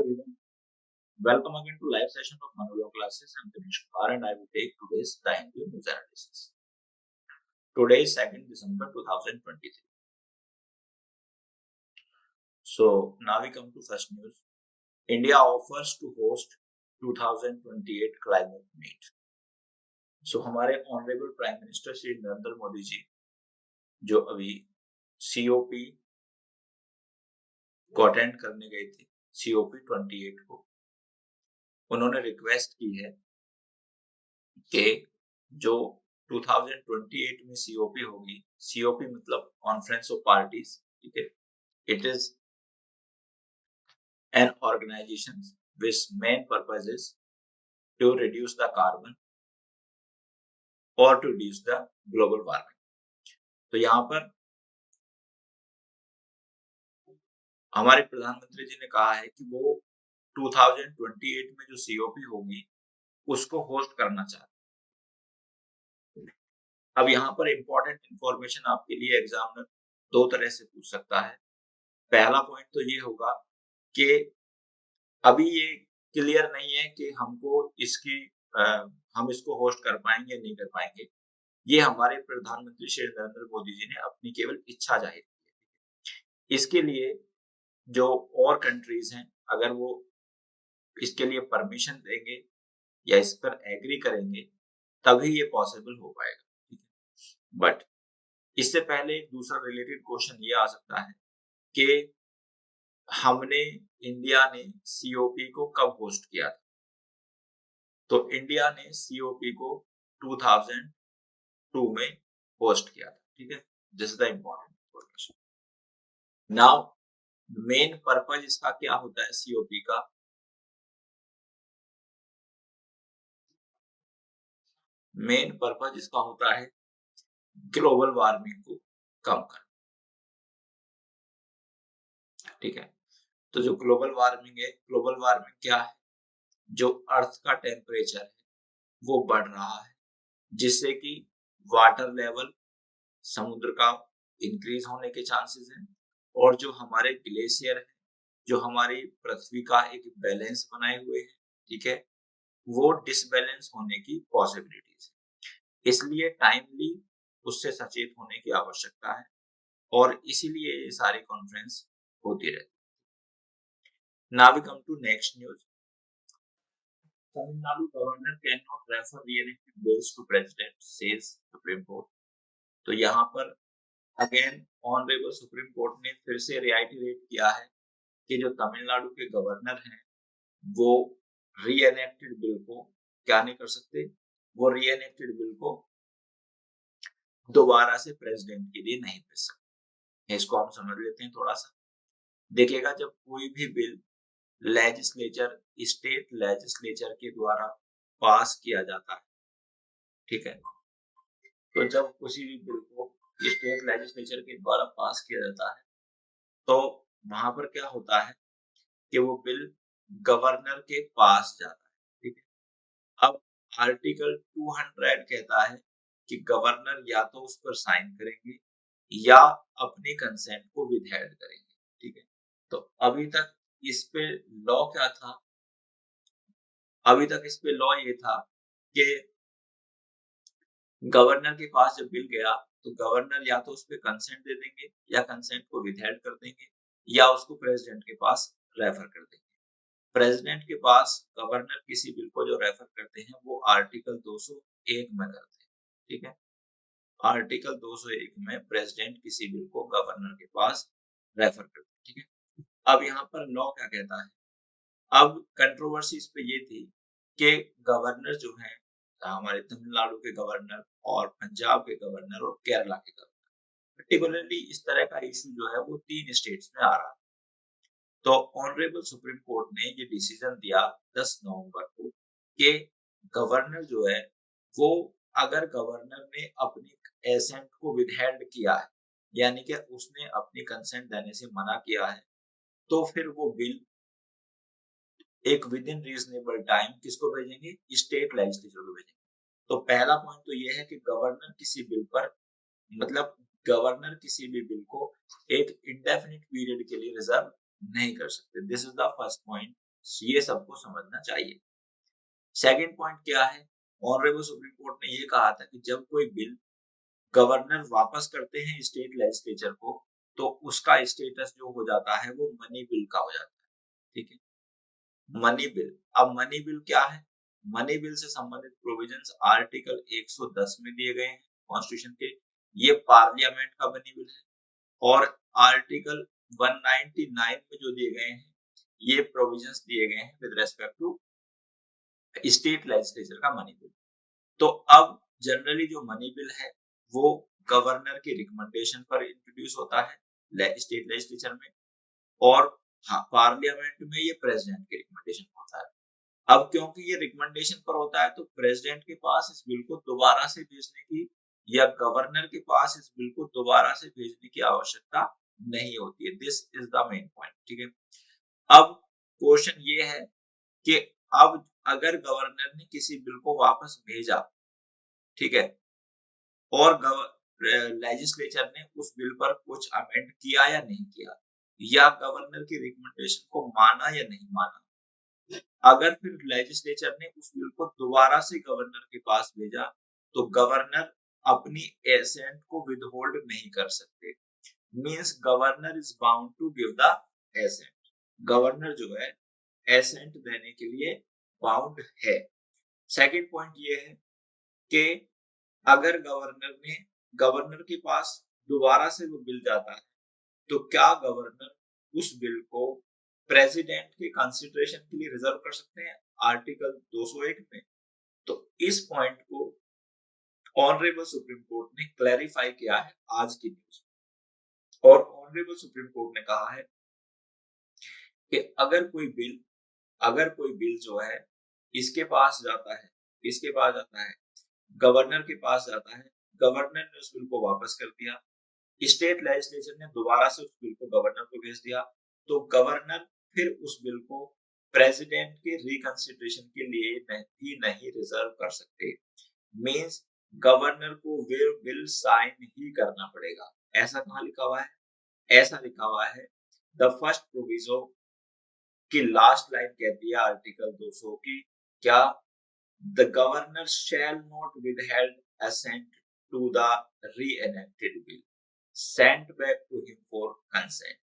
everyone. Welcome again to live session of Manolo classes. I'm Dinesh Kumar and I will take today's the Hindu news analysis. Today is 2nd December 2023. So now we come to first news. India offers to host 2028 climate meet. So हमारे honourable Prime Minister Shri Narendra Modi ji जो अभी COP को attend करने गए थे, COP 28 को, उन्होंने request की है कि जो 2028 में COP होगी, COP मतलब कॉन्फ्रेंस ऑफ पार्टीज, ठीक है, it is an organisation which main purpose is to reduce the carbon और to reduce the global warming. तो यहाँ पर हमारे प्रधानमंत्री जी ने कहा है कि वो 2028 में जो COP होगी उसको होस्ट करना चाहते हैं। अब यहाँ पर इंपॉर्टेंट इंफॉर्मेशन आपके लिए एग्जामिनर दो तरह से पूछ सकता है। पहला पॉइंट तो ये होगा कि अभी ये क्लियर नहीं है कि हमको हम इसको होस्ट कर पाएंगे या नहीं कर पाएंगे। ये हमारे प्रधानमंत्री श्री नरेंद्र मोदी जी ने अपनी केवल इच्छा जाहिर की है। इसके लिए जो और कंट्रीज हैं, अगर वो इसके लिए परमिशन देंगे या इस पर एग्री करेंगे तभी ये पॉसिबल हो पाएगा। बट इससे पहले दूसरा रिलेटेड क्वेश्चन ये आ सकता है कि इंडिया ने COP को कब होस्ट किया था। तो इंडिया ने COP को 2002 में होस्ट किया था, ठीक है। This is the important information. Now main purpose इसका क्या होता है COP का? मेन पर्पज इसका होता है ग्लोबल वार्मिंग को कम करना, ठीक है। तो जो ग्लोबल वार्मिंग है, ग्लोबल वार्मिंग क्या है? जो अर्थ का टेम्परेचर है वो बढ़ रहा है, जिससे कि वाटर लेवल समुद्र का इंक्रीज होने के चांसेस हैं, और जो हमारे ग्लेशियर है, जो हमारी पृथ्वी का एक बैलेंस बनाए हुए है, ठीक है, वो डिसबैलेंस होने की पॉसिबिलिटीज है। इसलिए टाइमली उससे सचेत होने की आवश्यकता है और इसीलिए ये सारी कॉन्फ्रेंस होती रहती है। Now we come to next news. Tamil Nadu governor can not refer re-elected bills to president, says Supreme Court. तो यहाँ पर अगेन ऑनरेबल सुप्रीम कोर्ट ने फिर से रिआइटरेट किया है कि जो तमिलनाडु के गवर्नर हैं वो री-इलेक्टेड बिल को क्या नहीं कर सकते, वो री-इलेक्टेड बिल को दोबारा से प्रेसिडेंट के लिए नहीं भेज सकते। इसको हम समझ लेते हैं थोड़ा सा। देखिएगा, जब कोई भी बिल लेजिस्लेचर, स्टेट लेजिस्लेचर के द्वारा पास किया जाता है, ठीक है, तो जब किसी भी बिल को स्टेट लेजिस्लेचर के द्वारा पास किया जाता है तो वहां पर क्या होता है कि वो बिल गवर्नर के पास जाता है, ठीक है। अब आर्टिकल 200 कहता है कि गवर्नर या तो उस पर साइन करेंगे या अपनी कंसेंट को विदहेल्ड करेंगे, ठीक है। तो अभी तक इस पे लॉ क्या था? अभी तक इस पे लॉ ये था कि गवर्नर के पास जब बिल गया तो गवर्नर या तो उस पे कंसेंट दे देंगे या कंसेंट को विदहेल्ड कर देंगे या उसको प्रेसिडेंट के पास रेफर कर देंगे। प्रेसिडेंट के पास गवर्नर किसी बिल को जो रेफर करते हैं वो आर्टिकल 201 में करते हैं, ठीक है। आर्टिकल 201 में प्रेसिडेंट किसी बिल को गवर्नर के पास रेफर करते हैं, ठीक है। अब यहाँ पर लॉ क्या कहता है? अब कंट्रोवर्सी इस पे ये थी कि गवर्नर जो है, हमारे तमिलनाडु के गवर्नर और पंजाब के गवर्नर और केरला के गवर्नर, पर्टिकुलरली इस तरह का इशू जो है वो 3 स्टेट्स में आ रहा है। तो ऑनरेबल सुप्रीम कोर्ट ने ये डिसीजन दिया 10 नवंबर को कि गवर्नर जो है वो, अगर गवर्नर ने अपनी एसेंट को विदहेल्ड किया है, यानी कि उसने अपनी कंसेंट देने से मना किया है, तो फिर वो बिल एक विद इन रीजनेबल टाइम किसको भेजेंगे? स्टेट लेजिस्लेचर को भेजेंगे। तो पहला पॉइंट तो ये है कि गवर्नर किसी बिल पर, मतलब गवर्नर किसी भी बिल को एक इंडेफिनिट पीरियड के लिए रिजर्व नहीं कर सकते। This is the first point ये सबको समझना चाहिए। सेकंड पॉइंट क्या है, ऑनरेबल सुप्रीम कोर्ट ने ये कहा था कि जब कोई बिल गवर्नर वापस करते हैं स्टेट लेजिस्लेचर को, तो उसका स्टेटस जो हो जाता है वो मनी बिल का हो जाता है। ठीक है, मनी बिल। अब मनी बिल क्या है? मनी बिल से संबंधित प्रोविजंस आर्टिकल 110 में दिए गए हैं कॉन्स्टिट्यूशन के, ये पार्लियामेंट का मनी बिल है। और आर्टिकल 199 में जो दिए गए हैं, ये प्रोविजंस दिए गए हैं with respect to state legislature का मनी बिल। तो अब जनरली जो मनी बिल है वो गवर्नर के रिकमेंडेशन पर इंट्रोड्यूस होता है स्टेट लेजिस्लेचर में, और हाँ, पार्लियामेंट में ये प्रेसिडेंट के रिकमेंडेशन होता है। अब क्योंकि ये रिकमेंडेशन पर होता है, तो प्रेसिडेंट के पास इस बिल को दोबारा से भेजने की या गवर्नर के पास इस बिल को दोबारा से भेजने की आवश्यकता नहीं होती है। This is the main point. ठीक है, अब क्वेश्चन ये है कि अब अगर गवर्नर ने किसी बिल को वापस भेजा, ठीक है, और लेजिस्लेचर ने उस बिल पर कुछ अमेंड किया या नहीं किया, या गवर्नर की रिकमेंडेशन को माना या नहीं माना, अगर फिर लेजिस्लेचर ने उस बिल को दोबारा से गवर्नर के पास भेजा, तो गवर्नर अपनी एसेंट को विदहोल्ड नहीं कर सकते। Means governor is bound to give the assent. Governor जो है एसेंट देने के लिए बाउंड है। सेकंड पॉइंट ये है कि अगर गवर्नर के पास दोबारा से वो बिल जाता है, तो क्या गवर्नर उस बिल को प्रेसिडेंट के कंसिडरेशन के लिए रिजर्व कर सकते हैं आर्टिकल 201 में? तो इस पॉइंट को ऑनरेबल सुप्रीम कोर्ट ने क्लैरिफाई किया है आज की न्यूज में। और ऑनरेबल सुप्रीम कोर्ट ने कहा है कि अगर कोई बिल जो है इसके पास जाता है, गवर्नर के पास जाता है, गवर्नर ने उस बिल को वापस कर दिया, स्टेट लेजिस्लेचर ने दोबारा से उस बिल को गवर्नर को भेज दिया, तो गवर्नर फिर उस बिल को प्रेसिडेंट के रिकंसिडरेशन के लिए नहीं रिजर्व कर सकते। मींस गवर्नर को बिल साइन ही करना पड़ेगा। ऐसा कहाँ लिखा हुआ है? ऐसा लिखा हुआ है द फर्स्ट प्रोविजो की लास्ट लाइन कहती है आर्टिकल 200 की, क्या? The governor shall not withheld assent to the re-enacted bill sent back to him for consent.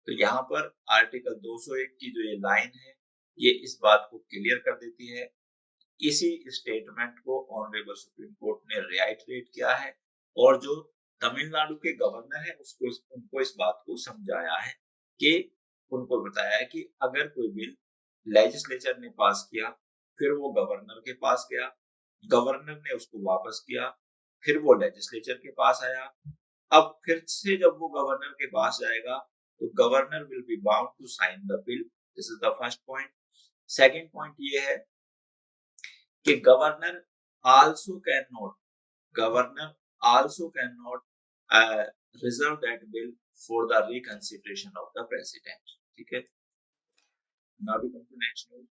तो यहाँ पर आर्टिकल 201 की जो ये लाइन है, ये इस बात को क्लियर कर देती है। इसी स्टेटमेंट को ऑनरेबल सुप्रीम कोर्ट ने रिआइटरेट किया है, और जो तमिलनाडु के गवर्नर है उनको इस बात को समझाया है कि उनको बताया है कि अगर कोई बिल लेजिस्लेचर ने पास किया, फिर वो गवर्नर के पास गया, गवर्नर ने उसको वापस किया, फिर वो लेजिस्लेचर के पास आया, अब फिर से जब वो गवर्नर के पास जाएगा, तो governor will be bound to sign the bill. This is the first point. Second point ये है कि governor also can not reserve that bill for the reconsideration of the president. ठीक है, now we come to next news.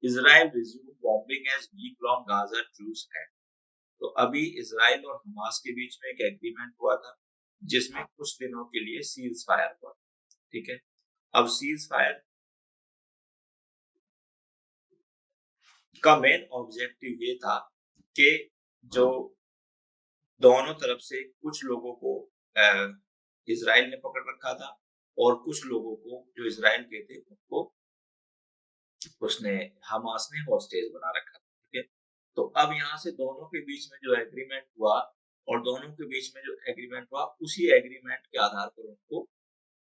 Israel resume bombing as week long Gaza truce end. तो अभी Israel और Hamas के बीच में एक एग्रीमेंट हुआ था, जिसमें कुछ दिनों के लिए सीज फायर हुआ। ठीक है, अब सीज फायर का मेन ऑब्जेक्टिव ये था कि जो दोनों तरफ से कुछ लोगों को इजराइल ने पकड़ रखा था, और कुछ लोगों को जो इजराइल के थे उनको उसने हमास ने हॉस्टेज बना रखा था। ठीक है, तो अब यहाँ से दोनों के बीच में जो एग्रीमेंट हुआ, और दोनों के बीच में जो एग्रीमेंट हुआ, उसी एग्रीमेंट के आधार पर उनको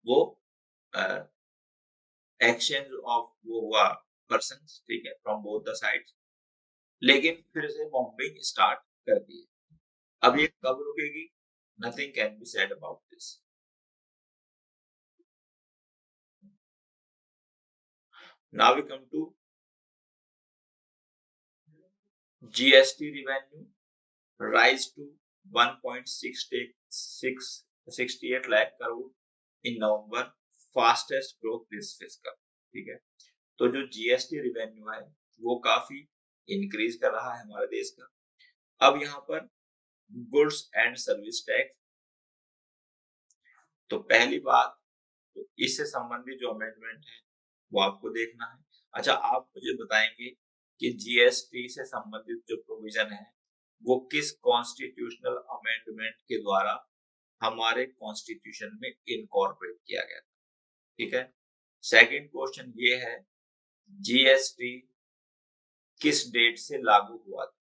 वो एक्सचेंज ऑफ वो हुआ पर्सन्स, ठीक है, फ्रॉम बोथ द साइड्स। लेकिन फिर से बॉम्बिंग स्टार्ट कर दी। अब ये कब रुकेगी? Nothing can be said about this. Now we come to GST revenue rise to 1.68 lakh crore in November, fastest growth this fiscal. ठीक है, तो जो जीएसटी रेवेन्यू है वो काफी इंक्रीज कर रहा है हमारे देश का। अब यहाँ पर गुड्स एंड सर्विस टैक्स, तो पहली बात, तो इससे संबंधित जो अमेंडमेंट है वो आपको देखना है। अच्छा, आप मुझे बताएंगे कि जीएसटी से संबंधित जो प्रोविजन है वो किस कॉन्स्टिट्यूशनल अमेंडमेंट के द्वारा हमारे कॉन्स्टिट्यूशन में इनकॉर्पोरेट किया गया, ठीक है। सेकंड क्वेश्चन ये है, जीएसटी किस डेट से लागू हुआ था।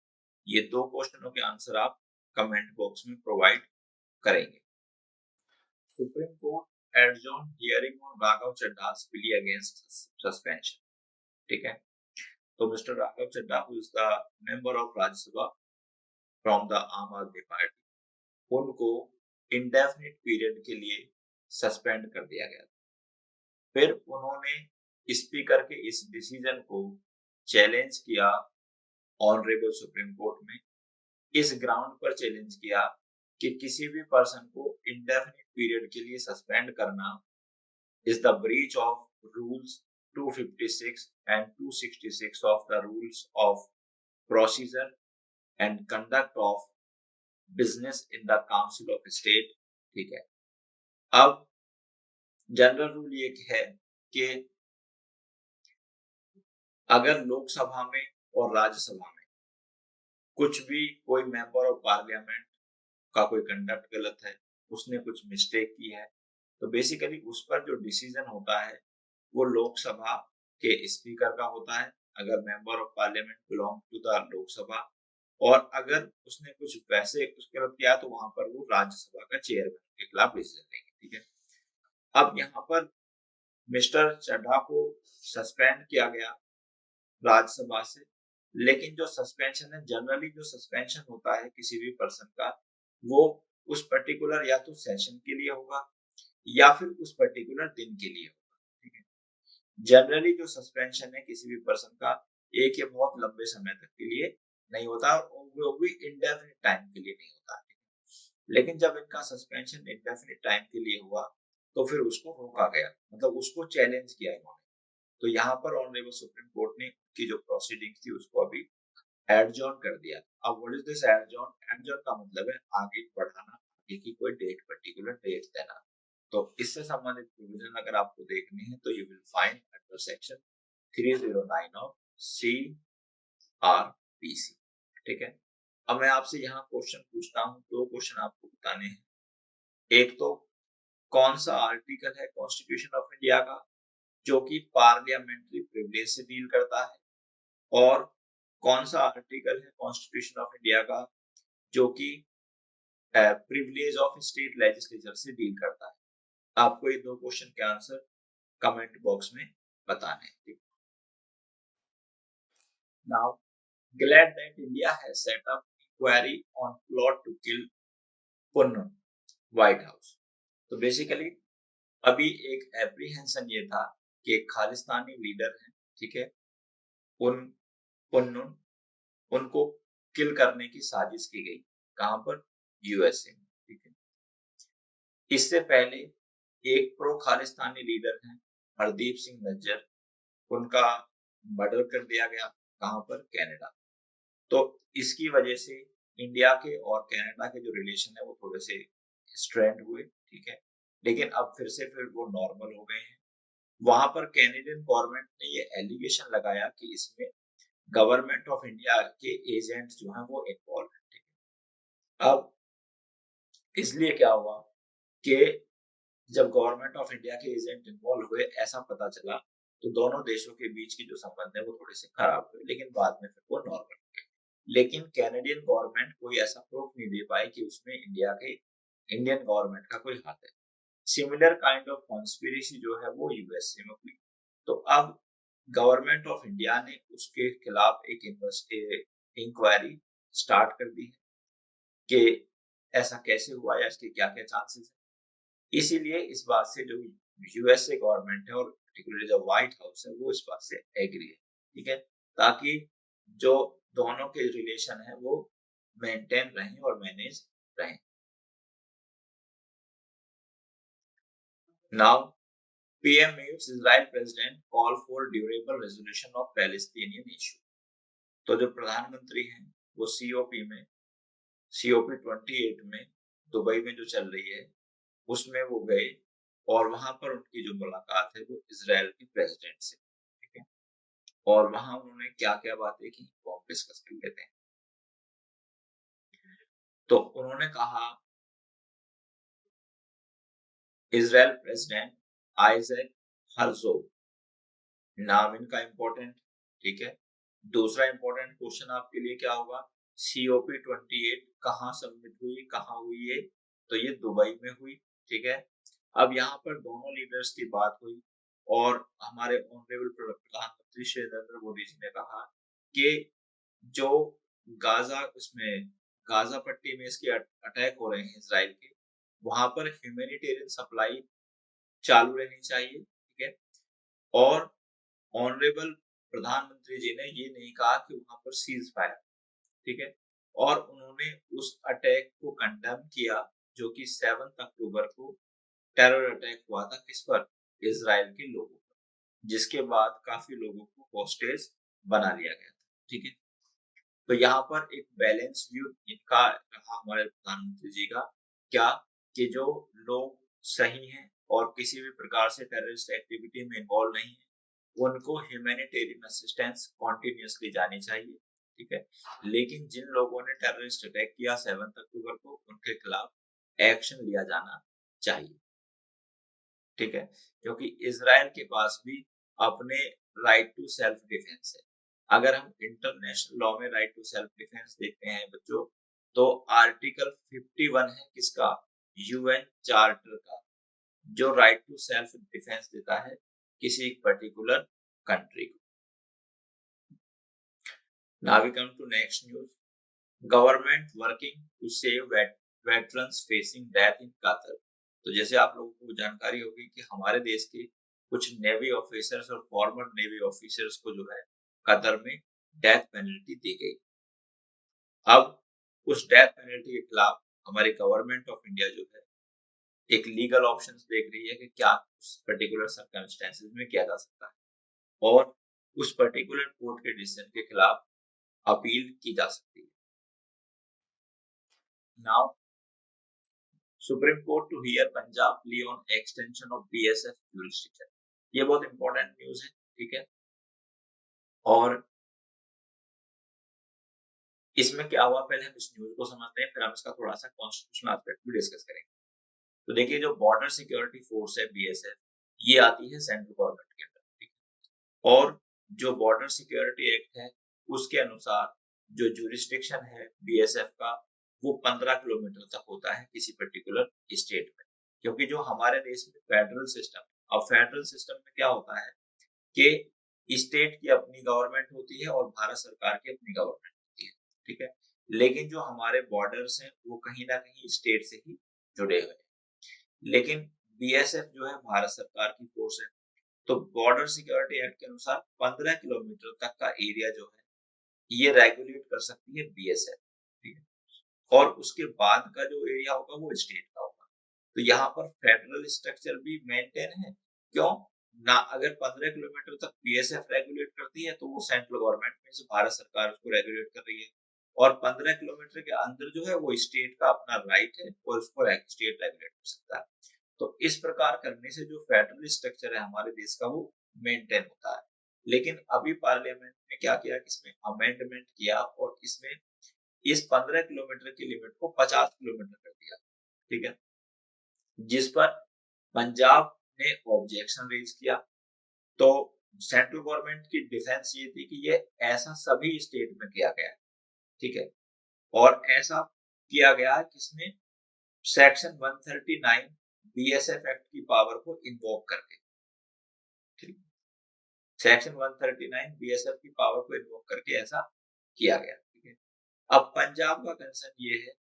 ये दो क्वेश्चनों के आंसर आप कमेंट बॉक्स में प्रोवाइड करेंगे। Supreme Court adjourn hearing on Raghav चड्ढा's plea against suspension, ठीक है। तो Mister Raghav Chadha who is the member of Rajya Sabha from the Aam Aadmi party, उनको इंडेफिनिट पीरियड के लिए सस्पेंड कर दिया गया। फिर उन्होंने स्पीकर के इस डिसीजन को चैलेंज किया ऑनरेबल सुप्रीम कोर्ट में। इस ग्राउंड पर चैलेंज किया कि किसी भी पर्सन को इंडेफिनिट पीरियड के लिए सस्पेंड करना is the breach of rules 256 and 266 of the rules of procedure and conduct of business in the council of state, ठीक है। अब जनरल रूल ये है कि अगर लोकसभा में और राज्यसभा में कुछ भी कोई मेंबर ऑफ पार्लियामेंट का कोई कंडक्ट गलत है, उसने कुछ मिस्टेक की है, तो बेसिकली उस पर जो डिसीजन होता है वो लोकसभा के स्पीकर का होता है, अगर member of parliament belong to the Lok Sabha, और अगर उसने कुछ वैसे कुछ गलत किया तो वहां पर वो राज्यसभा का चेयरमैन के खिलाफ डिसीजन लेंगे, ठीक है। अब यहाँ पर मिस्टर चड्ढा को सस्पेंड किया गया राज्यसभा से, लेकिन जो सस्पेंशन है, जनरली जो सस्पेंशन होता है किसी भी पर्सन का, वो उस पर्टिकुलर या तो सेशन के लिए होगा या फिर उस पर्टिकुलर दिन के लिए होगा, ठीक है। जनरली जो सस्पेंशन है किसी भी पर्सन का एक या बहुत लंबे समय तक के लिए नहीं होता और वो भी इंडेफिनिट टाइम के लिए नहीं होता, लेकिन जब इनका सस्पेंशन इंडेफिनिट टाइम के लिए हुआ तो फिर उसको रोका गया, मतलब उसको चैलेंज किया इन्होंने। तो यहाँ पर ऑनरेबल सुप्रीम कोर्ट ने की जो प्रोसीडिंग्स थी उसको अभी एडजॉर्न कर दिया। अब what is this adjourn? Adjourn का मतलब है आगे बढ़ाना, आगे की कोई डेट, पर्टिकुलर डेट देना। तो इससे संबंधित प्रोविजन अगर आपको देखनी है तो you will find under section 309 of CRPC, ठीक है। अब मैं आपसे यहाँ क्वेश्चन पूछता हूँ, दो क्वेश्चन आपको बताने हैं। एक तो कौन सा आर्टिकल है कॉन्स्टिट्यूशन ऑफ इंडिया का जो कि पार्लियामेंट्री प्रिविलेज से डील करता है, और कौन सा आर्टिकल है कॉन्स्टिट्यूशन ऑफ इंडिया का जो कि प्रिविलेज ऑफ स्टेट लेजिस्लेचर से डील करता है। आपको ये दो क्वेश्चन के आंसर कमेंट बॉक्स में बताने हैं। Now glad that India has set up inquiry on plot to kill Punnan, White House। तो बेसिकली अभी एक एप्रीहेंशन ये था कि एक खालिस्तानी लीडर है, ठीक है, उन पुन्नुन, उनको किल करने की साजिश की गई। कहां पर? यूएसए में, ठीक है। इससे पहले एक प्रो खालिस्तानी लीडर हैं हरदीप सिंह नज्जर, उनका मर्डर कर दिया गया। कहां पर? कनाडा। तो इसकी वजह से इंडिया के और कनाडा के जो रिलेशन है वो थोड़े से स्ट्रेंड हुए, ठीक है। लेकिन अब फिर वो नॉर्मल हो गए हैं। वहां पर कैनेडियन गवर्नमेंट ने ये एलिगेशन लगाया कि इसमें गवर्नमेंट ऑफ इंडिया के एजेंट जो हैं वो इन्वॉल्व हैं, ठीक है। अब इसलिए क्या हुआ कि जब गवर्नमेंट ऑफ इंडिया के एजेंट इन्वॉल्व हुए, ऐसा पता चला, तो दोनों देशों के बीच की जो संबंध है वो थोड़े से खराब हुए, लेकिन बाद में फिर वो नॉर्मल हो गए। लेकिन कैनेडियन गवर्नमेंट कोई ऐसा प्रूफ नहीं दे पाई कि उसमें इंडियन गवर्नमेंट का कोई हाथ है। सिमिलर काइंड ऑफ कॉन्स्पिरेसी जो है वो यूएसए में हुई। तो अब गवर्नमेंट ऑफ इंडिया ने उसके खिलाफ एक इंक्वायरी स्टार्ट कर दी है कि ऐसा कैसे हुआ या इसके क्या क्या चांसेस है। इसीलिए इस बात से जो यूएसए गवर्नमेंट है और पर्टिकुलरली जो व्हाइट हाउस है वो इस बात से एग्री है, ठीक है, ताकि जो दोनों के रिलेशन है वो मेंटेन रहें और मैनेज रहें। Now PM meets Israel president call for durable resolution of Palestinian issue. तो जो प्रधानमंत्री हैं वो सीओपी 28 में दुबई में जो चल रही है उसमें वो गए और वहां पर उनकी जो मुलाकात है वो इजराइल के प्रेसिडेंट से, ठीक है। और वहां उन्होंने क्या क्या बातें की वो हम डिस्कस कर लेते हैं। तो उन्होंने कहा, इजराइल प्रेसिडेंट आइजैक हर्जोग, नाम इनका इम्पोर्टेंट, ठीक है। दूसरा इम्पोर्टेंट क्वेश्चन आपके लिए क्या होगा, COP28 कहाँ सबमिट हुई, कहाँ हुई है, तो ये दुबई में हुई, ठीक है। अब यहाँ पर दोनों लीडर्स की बात हुई और हमारे ऑनरेबल प्रधानमंत्री श्री नरेंद्र मोदी जी ने कहा कि जो गाजा उसमें गाजा पट्टी में इसके अटैक हो रहे हैं इसराइल के, वहां पर ह्यूमैनिटेरियन सप्लाई चालू रहनी चाहिए, ठीक है। और ऑनरेबल प्रधानमंत्री जी ने ये नहीं कहा कि वहां पर सीज फायर, ठीक है। और उन्होंने उस अटैक को कंडेम किया जो कि 7 अक्टूबर को टेरर अटैक हुआ था, किस पर, इसराइल के लोगों पर, जिसके बाद काफी लोगों को होस्टेज बना लिया गया था, ठीक है। तो यहाँ पर एक बैलेंस व्यू इनका रहा हमारे प्रधानमंत्री जी का, क्या, कि जो लोग सही हैं और किसी भी प्रकार से टेररिस्ट एक्टिविटी में इन्वॉल्व नहीं है, उनको ह्यूमैनिटेरियन असिस्टेंस कॉन्टिन्यूसली जानी चाहिए, ठीक है। लेकिन जिन लोगों ने टेररिस्ट अटैक किया 7 अक्टूबर को, उनके खिलाफ एक्शन लिया जाना चाहिए, ठीक है। क्योंकि इसराइल के पास भी अपने राइट टू सेल्फ डिफेंस है। अगर हम इंटरनेशनल लॉ में राइट टू सेल्फ डिफेंस देखते हैं बच्चों, तो आर्टिकल 51 है किसका, UN चार्टर का, जो राइट टू सेल्फ डिफेंस देता है किसी पर्टिकुलर कंट्री को। Now we come to next news, government working to save veterans facing death in Qatar. तो जैसे आप लोगों को जानकारी होगी कि हमारे देश के कुछ नेवी ऑफिसर्स और फॉर्मर नेवी ऑफिसर्स को जो है कतर में डेथ पेनल्टी दी गई। अब उस डेथ पेनल्टी के खिलाफ हमारी गवर्नमेंट ऑफ इंडिया जो है एक लीगल ऑप्शंस देख रही है कि क्या उस पर्टिकुलर सर्कमस्टेंसेस में किया जा सकता है और उस पर्टिकुलर कोर्ट के डिसीजन के खिलाफ अपील की जा सकती है। Now supreme court to hear Punjab plea on extension of BSF jurisdiction। ये बहुत इंपॉर्टेंट न्यूज है, ठीक है। और इसमें क्या हुआ, पहले हम इस न्यूज को समझते हैं, फिर हम इसका थोड़ा सा कॉन्स्टिट्यूशनल एस्पेक्ट भी डिस्कस करेंगे। तो देखिए, जो बॉर्डर सिक्योरिटी फोर्स है BSF, ये आती है सेंट्रल गवर्नमेंट के अंदर, ठीक है। और जो बॉर्डर सिक्योरिटी एक्ट है उसके अनुसार जो जुरिस्डिक्शन है BSF का, वो 15 किलोमीटर तक होता है किसी पर्टिकुलर स्टेट में, क्योंकि जो हमारे देश में फेडरल सिस्टम, अब फेडरल सिस्टम में क्या होता है कि स्टेट की अपनी गवर्नमेंट होती है और भारत सरकार की अपनी गवर्नमेंट होती है, ठीक है। लेकिन जो हमारे बॉर्डर्स हैं वो कहीं ना कहीं स्टेट से ही जुड़े हुए हैं। लेकिन BSF जो है भारत सरकार की फोर्स है, तो बॉर्डर सिक्योरिटी एक्ट के अनुसार 15 किलोमीटर तक का एरिया जो है ये रेगुलेट कर सकती है BSF, ठीक है। और उसके बाद का जो एरिया होगा वो स्टेट का होगा। तो यहाँ पर फेडरल स्ट्रक्चर भी मेंटेन है, क्यों ना, अगर 15 किलोमीटर तक BSF रेगुलेट करती है तो वो सेंट्रल गवर्नमेंट में से भारत सरकार उसको रेगुलेट कर रही है, और 15 किलोमीटर के अंदर जो है वो स्टेट का अपना राइट है और उसको स्टेट रेगुलेट कर सकता है। तो इस प्रकार करने से जो फेडरल स्ट्रक्चर है हमारे देश का वो मेंटेन होता है। लेकिन अभी पार्लियामेंट ने क्या किया कि इसमें अमेंडमेंट किया और इसमें इस 15 किलोमीटर की लिमिट को 50 किलोमीटर कर दिया, ठीक है। जिस पर पंजाब ने ऑब्जेक्शन रेज किया। तो सेंट्रल गवर्नमेंट की डिफेंस ये थी कि ये ऐसा सभी स्टेट में किया गया है, ठीक है। और ऐसा किया गया किसमें, सेक्शन 139 BSF एक्ट की पावर को इन्वोक करके, ठीक। सेक्शन 139 BSF की पावर को इन्वोक करके ऐसा किया गया, ठीक है। अब पंजाब का कंसर्न ये है,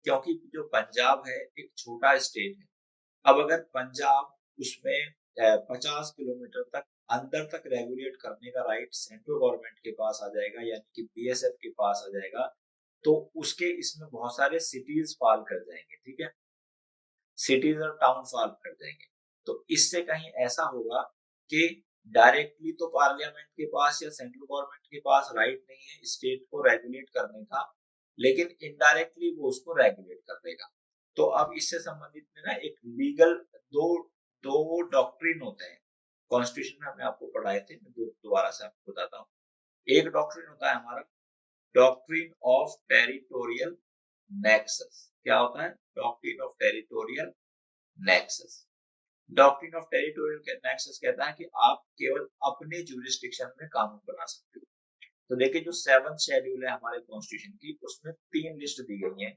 क्योंकि जो पंजाब है एक छोटा स्टेट है। अब अगर पंजाब उसमें 50 किलोमीटर तक अंदर तक रेगुलेट करने का राइट सेंट्रल गवर्नमेंट के पास आ जाएगा, यानी कि BSF के पास आ जाएगा, तो उसके इसमें बहुत सारे सिटीज फॉल कर जाएंगे, ठीक है। सिटीज और टाउन फॉल कर जाएंगे। तो इससे कहीं ऐसा होगा कि डायरेक्टली तो पार्लियामेंट के पास या सेंट्रल गवर्नमेंट के पास राइट नहीं है स्टेट को रेगुलेट करने का, लेकिन इनडायरेक्टली वो उसको रेगुलेट कर देगा। तो अब इससे संबंधित में ना एक लीगल दो दो डॉक्ट्रिन होते हैं कॉन्स्टिट्यूशन में, हमने आपको पढ़ाए थे, मैं दोबारा से आपको बताता हूँ। एक डॉक्ट्रिन होता है हमारा डॉक्ट्रिन ऑफ टेरिटोरियल नेक्सस। क्या होता है? Doctrine of territorial nexus. Doctrine of territorial nexus कहता है कि आप केवल अपने ज्यूरिस्डिक्शन में कानून बना सकते हो। तो देखिए जो 7th शेड्यूल है हमारे कॉन्स्टिट्यूशन की, उसमें 3 लिस्ट दी गई है,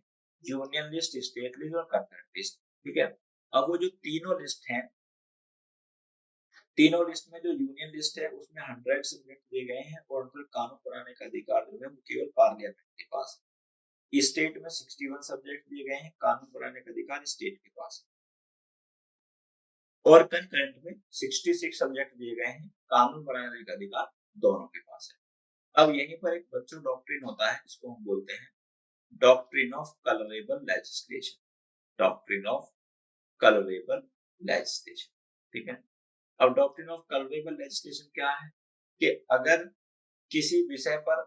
यूनियन लिस्ट, स्टेट लिस्ट और कंकरेंट लिस्ट। ठीक है, अब वो जो तीनों लिस्ट हैं, तीनों लिस्ट में जो यूनियन लिस्ट है उसमें 100 सब्जेक्ट दिए गए हैं और उन पर कानून बनाने का अधिकार जो है वो केवल पार्लियामेंट के पास है। स्टेट में 61 सब्जेक्ट दिए गए हैं, कानून बनाने का अधिकार स्टेट के पास है। और कंकरेंट में 66 सब्जेक्ट दिए गए हैं, कानून बनाने का अधिकार दोनों के पास है। अब यहीं पर एक बच्चों डॉक्ट्रिन होता है, इसको हम बोलते हैं doctrine of colourable legislation. Doctrine of colourable legislation. ठीक है, अब डॉक्ट्रिन ऑफ कलरेबल लेजिस्लेशन क्या है कि अगर किसी विषय पर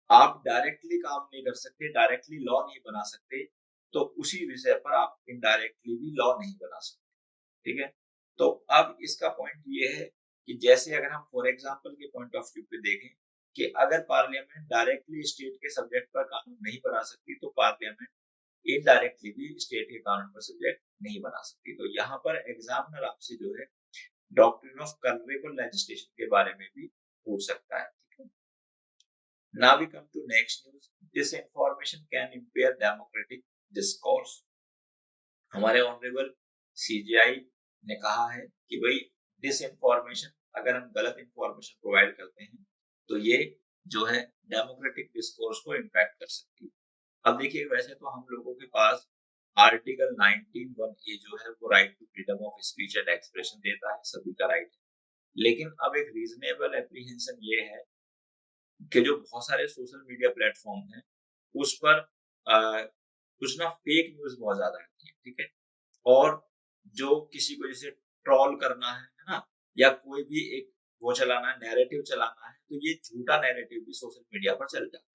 आप डायरेक्टली काम नहीं कर सकते, डायरेक्टली लॉ नहीं बना सकते, तो उसी विषय पर आप इनडायरेक्टली भी लॉ नहीं बना सकते। ठीक है, तो अब इसका पॉइंट ये है कि जैसे अगर हम फॉर एग्जांपल के पॉइंट ऑफ व्यू पे देखें कि अगर पार्लियामेंट डायरेक्टली स्टेट के सब्जेक्ट पर कानून नहीं बना सकती, तो पार्लियामेंट इनडायरेक्टली भी स्टेट के कानून पर सब्जेक्ट नहीं बना सकती। तो यहाँ पर एग्जामिनर आपसे जो है डॉक्ट्रिन ऑफ कलरेबल लेजिस्लेशन के बारे में भी पूछ सकता है। Now we come to next news. Disinformation can impair democratic discourse. हमारे ऑनरेबल सीजीआई ने कहा है कि भाई डिसइंफॉर्मेशन, अगर हम गलत इंफॉर्मेशन प्रोवाइड करते हैं तो ये जो है डेमोक्रेटिक डिस्कोर्स को इम्पैक्ट कर सकती है। अब देखिए वैसे तो हम लोगों के पास आर्टिकल 19(1)(a जो है वो right to freedom of speech and expression देता है, सभी का राइट है। लेकिन अब एक रीजनेबल एप्रीहेंशन ये है कि जो बहुत सारे सोशल मीडिया प्लेटफॉर्म हैं उस पर कुछ ना फेक न्यूज बहुत ज्यादा आती है। ठीक है, और जो किसी को जैसे ट्रोल करना है ना, या कोई भी एक वो चलाना है, नैरेटिव चलाना है, तो ये झूठा नैरेटिव भी सोशल मीडिया पर चल जाता है।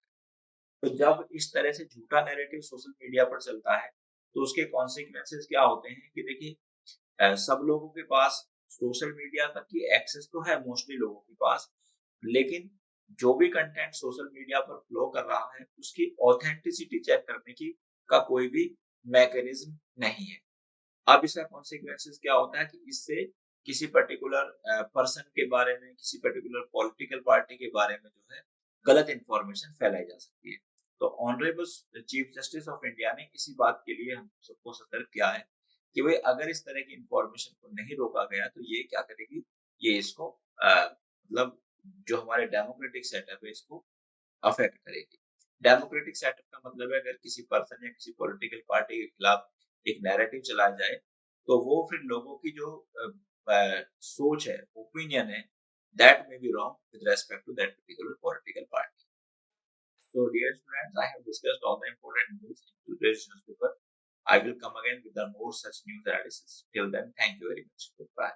तो जब इस तरह से झूठा नैरेटिव सोशल मीडिया पर चलता है तो उसके कॉन्सिक्वेंसेस क्या होते हैं कि देखिए सब लोगों के पास सोशल मीडिया तक की एक्सेस तो है मोस्टली लोगों के पास, लेकिन जो भी कंटेंट सोशल मीडिया पर फ्लो कर रहा है उसकी ऑथेंटिसिटी चेक करने की का कोई भी मैकेनिज्म नहीं है। अब इसका कॉन्सिक्वेंसेस क्या होता है कि इससे किसी पर्टिकुलर पर्सन के बारे में, किसी पर्टिकुलर पॉलिटिकल पार्टी के बारे में जो है गलत इंफॉर्मेशन फैलाई जा सकती है। तो honourable chief justice of India ने इसी बात के लिए हम सबको सतर्क किया है कि भाई अगर इस तरह की इंफॉर्मेशन को नहीं रोका गया तो ये क्या करेगी, ये इसको मतलब जो हमारे डेमोक्रेटिक सेटअप है इसको अफेक्ट करेगी। डेमोक्रेटिक सेटअप का मतलब है अगर किसी पर्सन या किसी पॉलिटिकल पार्टी के खिलाफ एक नैरेटिव चलाया जाए तो वो फिर लोगों की जो सोच है, ओपिनियन है, that may be wrong with respect to that particular political party. So dear students, I have discussed all the important news in today's newspaper. I will come again with the more such news analysis. Till then, thank you very much. Goodbye.